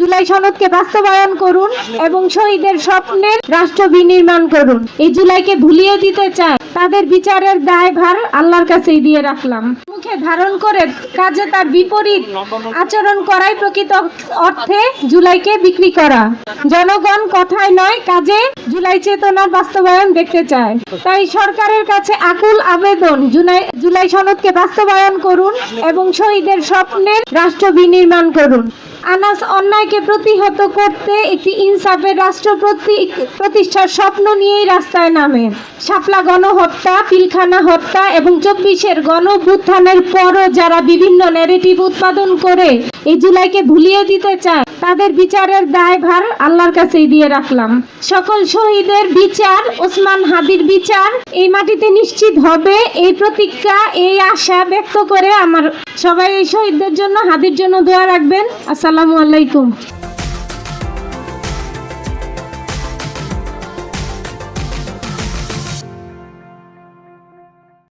জুলাই সনদকে বাস্তবায়ন করুন এবং শহীদের স্বপ্নের রাষ্ট্র বিনির্মাণ করুন। এই জুলাইকে ভুলিয়ে দিতে চায় তাদের বিচারের দায়ভার আল্লাহর কাছেই দিয়ে রাখলাম। মুখে ধারণ করে কাজে তার বিপরীত আচরণ করাই প্রকৃত অর্থে জুলাইকে বিক্রি করা। জনগণ কথায় নয় কাজে জুলাই চেতনার বাস্তবায়ন দেখতে চায়। তাই সরকারের কাছে আকুল আবেদন, জুলাই সনদকে বাস্তবায়ন করুন এবং শহীদের স্বপ্নের রাষ্ট্র বিনির্মাণ করুন। আনাস অন্যায়কে প্রতিহত করতে একটি ইনসাফের রাষ্ট্র প্রতিষ্ঠার স্বপ্ন নিয়েই রাস্তায় নামে। শাপলা গণহত্যা, পিলখানা হত্যা এবং 24-এর গণঅভ্যুত্থানের পরও যারা বিভিন্ন ন্যারেটিভ উৎপাদন করে এই জুলাইকে ভুলিয়ে দিতে চায় তাদের বিচারের দায়ভার আল্লাহর কাছেই দিয়ে রাখলাম। সকল শহীদের বিচার, ওসমান হাদির বিচার এই মাটিতে নিশ্চিত হবে, এই প্রতিজ্ঞা, এই আশা ব্যক্ত করে আমার সবাই এই শহীদদের জন্য, হাদির জন্য দোয়া রাখবেন। আসসালামু আলাইকুম।